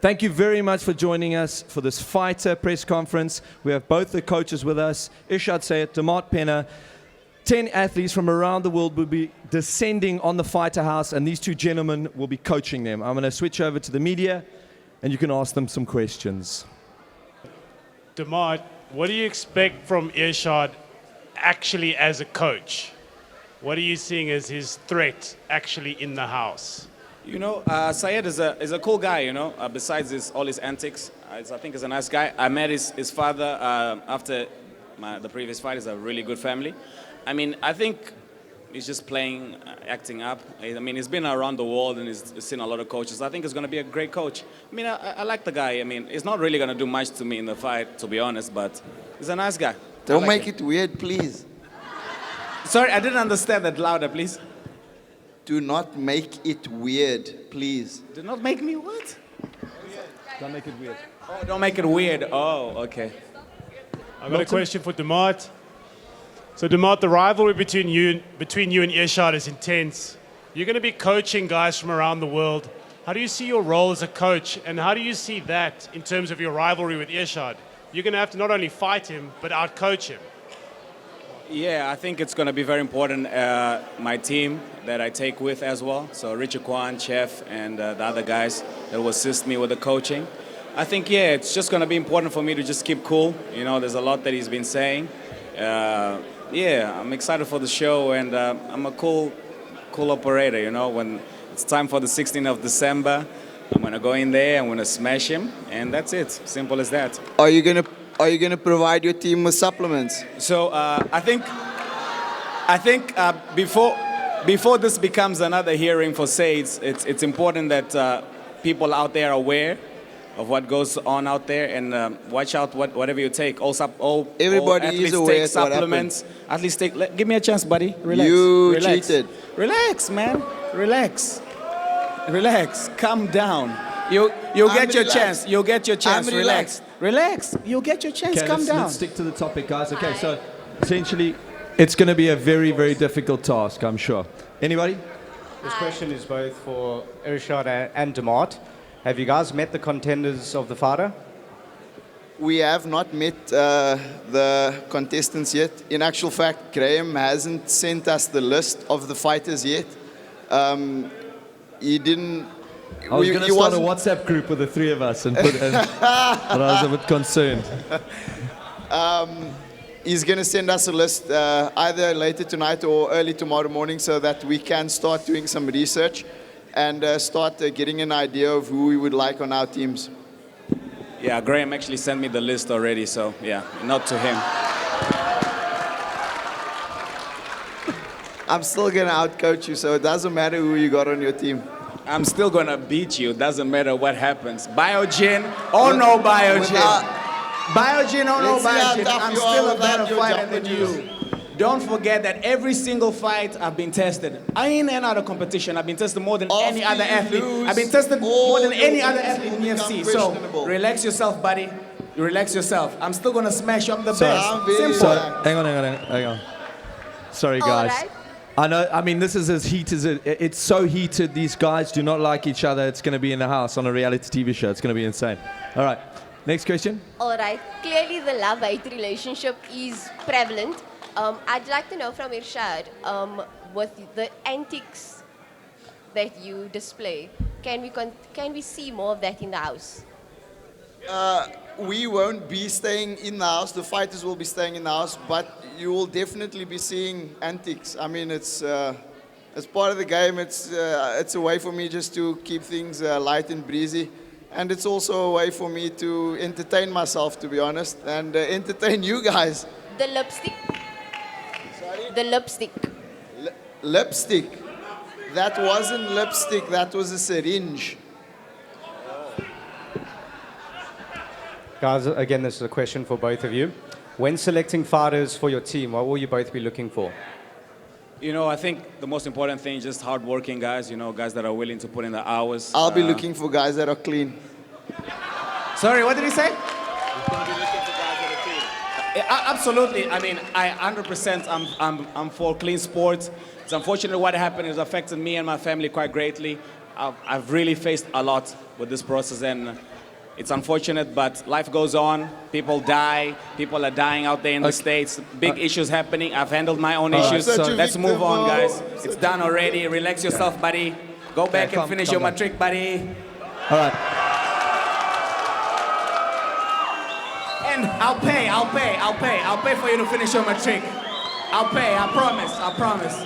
Thank you very much for joining us for this fighter press conference. We have both the coaches with us, Irshaad Sayed, Demarte Pena. 10 athletes from around the world will be descending on the fighter house, and these two gentlemen will be coaching them. I'm going to switch over to the media, and you can ask them some questions. Demarte, what do you expect from Irshaad actually as a coach? What are you seeing as his threat actually in the house? You know, Sayed is a cool guy, you know, besides all his antics. I think he's a nice guy. I met his father after the previous fight. He's a really good family. I mean, I think he's just playing, acting up. I mean, he's been around the world and he's seen a lot of coaches. I think he's going to be a great coach. I mean, I like the guy. I mean, he's not really going to do much to me in the fight, to be honest, but he's a nice guy. Don't make it weird, please. Sorry, I didn't understand that. Louder, please. Do not make it weird, please. Do not make me what? Don't make it weird. Oh, don't make it weird. Oh, okay. I've got a question for Demarte. So Demarte, the rivalry between you and Irshaad is intense. You're going to be coaching guys from around the world. How do you see your role as a coach, and how do you see that in terms of your rivalry with Irshaad? You're going to have to not only fight him, but out-coach him. Yeah, I think it's going to be very important, my team that I take with as well. So Richard Kwan, Chef, and the other guys that will assist me with the coaching. I think, yeah, it's just going to be important for me to just keep cool. You know, there's a lot that he's been saying. Yeah, I'm excited for the show, and I'm a cool operator, you know. When it's time for the 16th of December, I'm going to go in there, I'm going to smash him, and that's it. Simple as that. Are you gonna provide your team with supplements? So I think before this becomes another hearing for Sayed, it's important that people out there are aware of what goes on out there, and watch out whatever you take. All Everybody athletes is aware take of what supplements. Athletes take. Give me a chance, buddy. Relax. You Relax. cheated. Relax, man. Relax. Relax. Calm down. You'll get your relaxed. chance. You'll get your chance. I'm Relax. Relax. You'll get your chance. Okay, Calm down. let's stick to the topic, guys. Okay, so essentially, it's going to be a very, very difficult task, I'm sure. Anybody? This question is both for Irshaad and Demarte. Have you guys met the contenders of the fighter? We have not met the contestants yet. In actual fact, Graham hasn't sent us the list of the fighters yet. He didn't. I was going to start a WhatsApp group with the three of us, but I was a bit concerned. He's going to send us a list either later tonight or early tomorrow morning, so that we can start doing some research and start getting an idea of who we would like on our teams. Yeah, Graham actually sent me the list already, so yeah, not to him. I'm still going to outcoach you, so it doesn't matter who you got on your team. I'm still going to beat you. Doesn't matter what happens. Biogen or no Biogen. Biogen or no Biogen. I'm still a better fighter than you. Don't forget that every single fight I've been tested. I ain't in other competition. I've been tested more than any other athlete. I've been tested more than any other athlete in UFC. So relax yourself, buddy. Relax yourself. I'm still going to smash up the best. Simple. So, hang on. Sorry, guys. I know, I mean, this is as heated as it's so heated. These guys do not like each other. It's going to be in the house on a reality TV show. It's going to be insane. All right. Next question. All right. Clearly, the love-hate relationship is prevalent. I'd like to know from Irshaad, with the antics that you display, can we see more of that in the house? We won't be staying in the house. The fighters will be staying in the house, but you will definitely be seeing antics. I mean, it's part of the game. It's a way for me just to keep things light and breezy, and it's also a way for me to entertain myself, to be honest, and entertain you guys. The lipstick. Sorry? The lipstick. Lipstick. That wasn't lipstick. That was a syringe. Guys, again, this is a question for both of you. When selecting fighters for your team, what will you both be looking for? You know, I think the most important thing is just hardworking guys, you know, guys that are willing to put in the hours. I'll be looking for guys that are clean. Sorry, what did he say? He's going to be looking for guys that are clean. Absolutely. I mean, I 100% I'm for clean sports. It's unfortunate what happened. It's affected me and my family quite greatly. I've really faced a lot with this process, and it's unfortunate, but life goes on. People die. People are dying out there in the States. Big issues happening. I've handled my own issues. Such So a let's move on, guys. victim, It's done already. Relax yourself, buddy. Go back and finish your down. matric, buddy. All right. And I'll pay for you to finish your matric. I'll pay, I promise.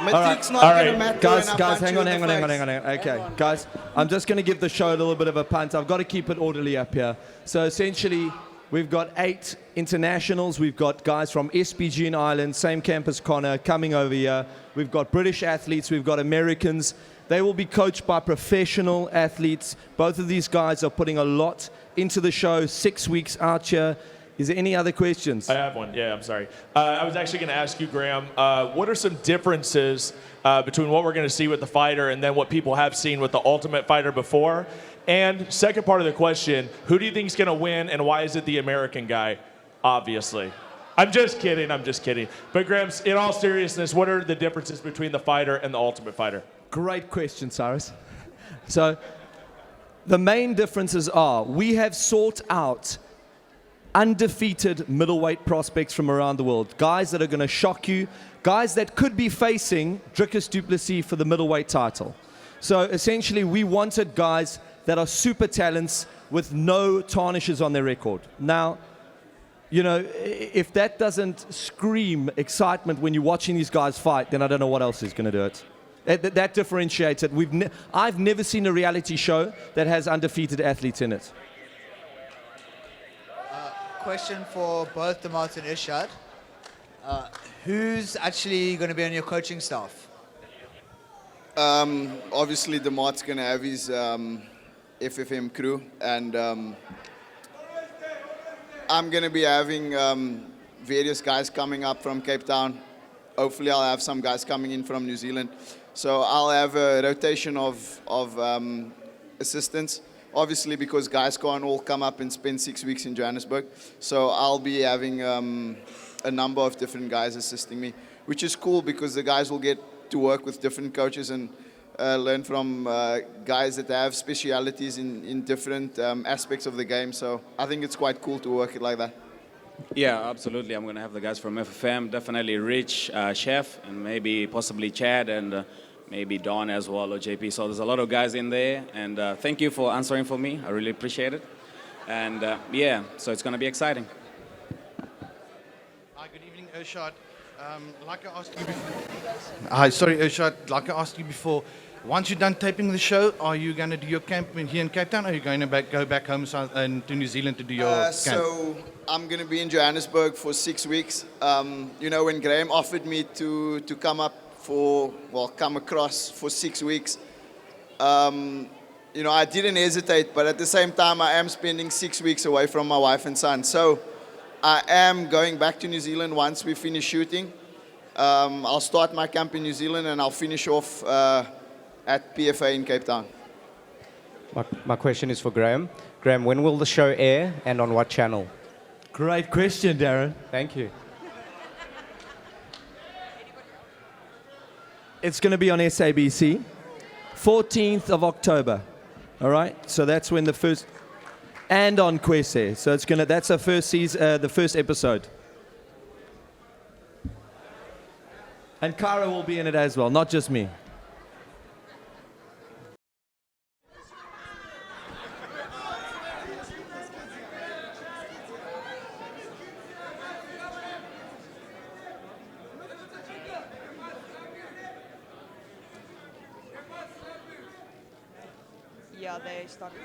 Matrix not All going to right, matter guys, when I guys, punch hang you on. in the face. Okay, guys, I'm just going to give the show a little bit of a punt. I've got to keep it orderly up here. So essentially, we've got 8 internationals. We've got guys from SPG in Ireland, same camp as Connor, coming over here. We've got British athletes. We've got Americans. They will be coached by professional athletes. Both of these guys are putting a lot into the show. 6 weeks out here. Is there any other questions? I have one. Yeah, I'm sorry. I was actually going to ask you, Graham, what are some differences between what we're going to see with the fighter and then what people have seen with the Ultimate Fighter before? And second part of the question, who do you think is going to win and why is it the American guy? Obviously. I'm just kidding. But Graham, in all seriousness, what are the differences between the fighter and the Ultimate Fighter? Great question, Cyrus. So the main differences are we have sought out undefeated middleweight prospects from around the world, guys that are going to shock you, guys that could be facing Dricus du Plessis for the middleweight title. So essentially, we wanted guys that are super talents with no tarnishes on their record. Now, you know, if that doesn't scream excitement when you're watching these guys fight, then I don't know what else is going to do it. That differentiates it. I've never seen a reality show that has undefeated athletes in it. Question for both Demarte and Irshaad. Who's actually going to be on your coaching staff? Obviously, Demarte's going to have his FFM crew, and I'm going to be having various guys coming up from Cape Town. Hopefully, I'll have some guys coming in from New Zealand. So I'll have a rotation of assistants. Obviously, because guys can't all come up and spend 6 weeks in Johannesburg. So I'll be having a number of different guys assisting me, which is cool because the guys will get to work with different coaches and learn from guys that have specialities in different aspects of the game. So I think it's quite cool to work it like that. Yeah, absolutely. I'm going to have the guys from FFM, definitely Rich, Chef, and maybe possibly Chad, and maybe Don as well, or JP. So there's a lot of guys in there, and thank you for answering for me. I really appreciate it. And yeah, so it's going to be exciting. Hi, good evening, Irshaad. Like I asked you before. Hi, sorry, Irshaad. Like I asked you before, once you're done taping the show, are you going to do your camp here in Cape Town, or are you going to go back home and to New Zealand to do your camp? So I'm going to be in Johannesburg for 6 weeks. You know, when Graham offered me to come across for 6 weeks, you know, I didn't hesitate, but at the same time, I am spending 6 weeks away from my wife and son. So I am going back to New Zealand once we finish shooting. I'll start my camp in New Zealand and I'll finish off at PFA in Cape Town. My question is for Graham. Graham, when will the show air and on what channel? Great question, Darren. Thank you. It's going to be on SABC, 14th of October. All right, so that's when the first, and on Kwese. So it's gonna. That's the first season, the first episode. And Kara will be in it as well, not just me. Yeah, they started.